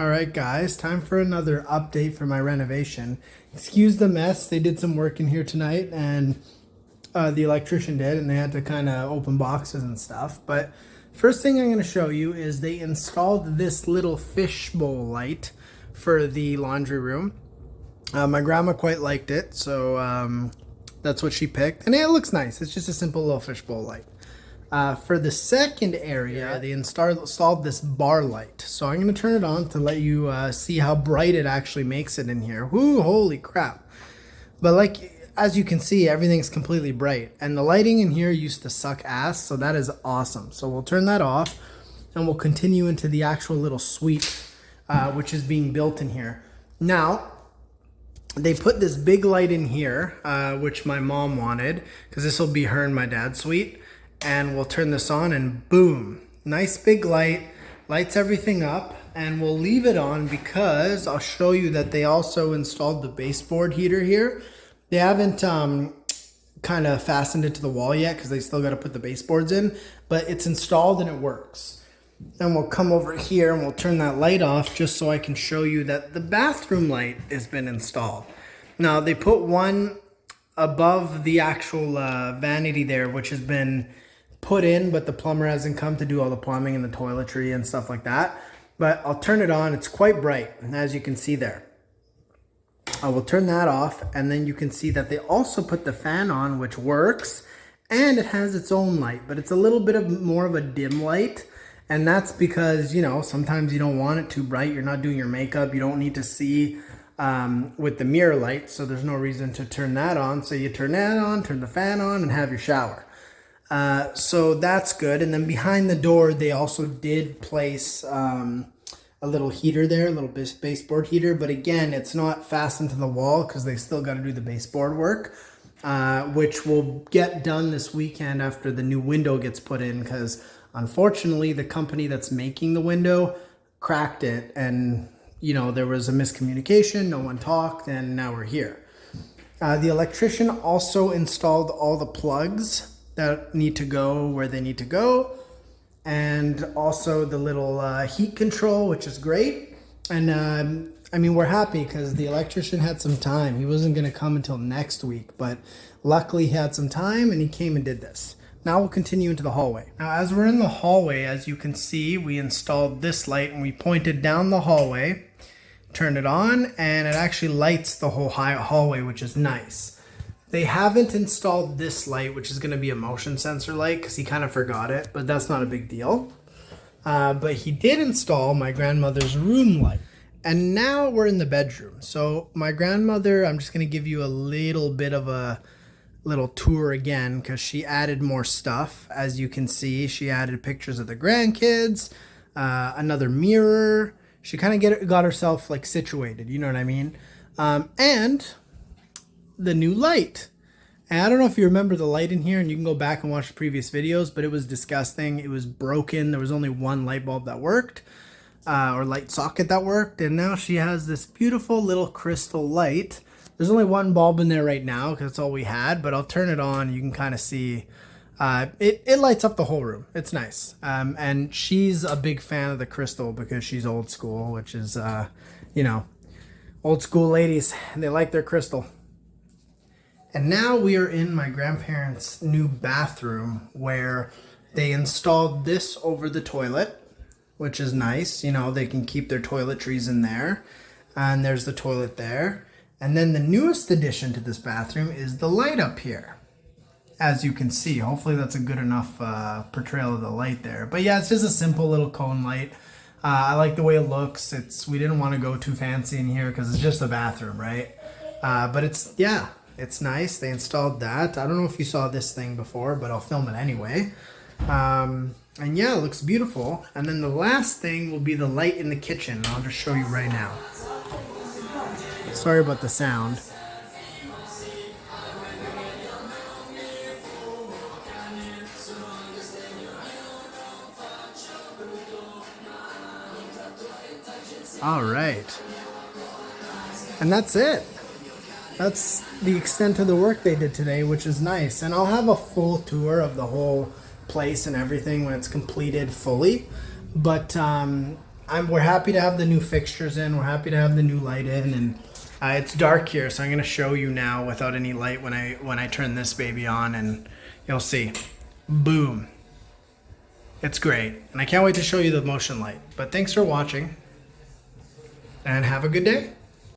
Alright guys, time for another update for my renovation. Excuse the mess, they did some work in here tonight and the electrician did, and they had to kind of open boxes and stuff. But first thing I'm going to show you is they installed this little fishbowl light for the laundry room. My grandma quite liked it, so that's what she picked. And it looks nice, it's just a simple little fishbowl light. For the second area, they installed this bar light. So I'm going to turn it on to let you see how bright it actually makes it in here. Whoo, holy crap. But as you can see, everything's completely bright. And the lighting in here used to suck ass, so that is awesome. So we'll turn that off and we'll continue into the actual little suite, which is being built in here. Now, they put this big light in here, which my mom wanted, because this will be her and my dad's suite. And we'll turn this on and boom, nice big light, lights everything up, and we'll leave it on because I'll show you that they also installed the baseboard heater here. They haven't kind of fastened it to the wall yet because they still got to put the baseboards in, but it's installed and it works. Then we'll come over here and we'll turn that light off just so I can show you that the bathroom light has been installed. Now they put one above the actual vanity there, which has been put in, but the plumber hasn't come to do all the plumbing and the toiletry and stuff like that. But I'll turn it on. It's quite bright, as you can see there. I will turn that off, and then you can see that they also put the fan on, which works, and it has its own light, but it's a little bit more of a dim light. And that's because, you know, sometimes you don't want it too bright. You're not doing your makeup. You don't need to see with the mirror light, so there's no reason to turn that on. So you turn that on, turn the fan on, and have your shower. So that's good. And then behind the door, they also did place a little heater there, a little baseboard heater. But again, it's not fastened to the wall because they still got to do the baseboard work, which will get done this weekend after the new window gets put in. Because unfortunately, the company that's making the window cracked it, and you know, there was a miscommunication. No one talked, and now we're here. The electrician also installed all the plugs that need to go where they need to go, and also the little heat control, which is great. And I mean, we're happy because the electrician had some time. He wasn't going to come until next week, but luckily he had some time and he came and did this. Now we'll continue into the hallway. Now as we're in the hallway, as you can see, we installed this light and we pointed down the hallway, turned it on, and it actually lights the whole hallway, which is nice. They haven't installed this light, which is going to be a motion sensor light, because he kind of forgot it, but that's not a big deal. But he did install my grandmother's room light. And now we're in the bedroom. So my grandmother, I'm just going to give you a little bit of a little tour again, because she added more stuff. As you can see, she added pictures of the grandkids, another mirror. She kind of got herself like situated, you know what I mean? And the new light. And I don't know if you remember the light in here, and you can go back and watch the previous videos, but it was disgusting. It was broken. There was only one light bulb that worked, or light socket that worked. And now she has this beautiful little crystal light. There's only one bulb in there right now because that's all we had, but I'll turn it on. You can kind of see it lights up the whole room. It's nice. And she's a big fan of the crystal because she's old school, which is, you know, old school ladies. They like their crystal. And now we are in my grandparents' new bathroom where they installed this over the toilet, which is nice. You know, they can keep their toiletries in there. And there's the toilet there. And then the newest addition to this bathroom is the light up here. As you can see, hopefully that's a good enough portrayal of the light there. But yeah, it's just a simple little cone light. I like the way it looks. We didn't want to go too fancy in here because it's just a bathroom, right? But it's nice. They installed that. I don't know if you saw this thing before, but I'll film it anyway. And yeah, it looks beautiful. And then the last thing will be the light in the kitchen. I'll just show you right now. Sorry about the sound. All right. And that's it. That's the extent of the work they did today, which is nice. And I'll have a full tour of the whole place and everything when it's completed fully. But we're happy to have the new fixtures in. We're happy to have the new light in, and it's dark here, so I'm gonna show you now without any light when I turn this baby on, and you'll see. Boom. It's great, and I can't wait to show you the motion light. But thanks for watching, and have a good day.